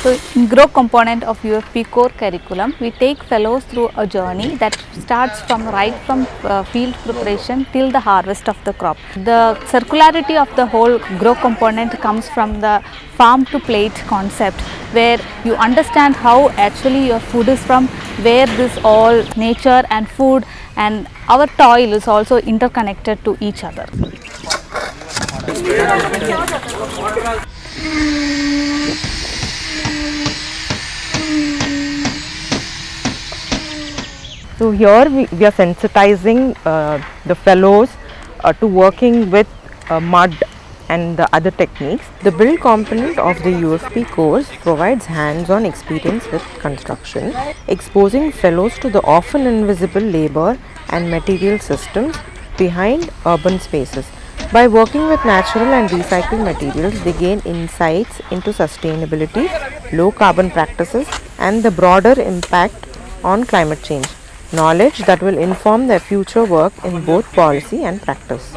So, in Grow component of UFP core curriculum, we take fellows through a journey that starts from field preparation till the harvest of the crop. The circularity of the whole Grow component comes from the farm to plate concept, where you understand how actually your food is from, where this all nature and food and our toil is also interconnected to each other. So here we are sensitizing the fellows to working with mud and the other techniques. The build component of the UFP course provides hands-on experience with construction, exposing fellows to the often invisible labor and material systems behind urban spaces. By working with natural and recycled materials, they gain insights into sustainability, low carbon practices, and the broader impact on climate change. Knowledge that will inform their future work in both policy and practice.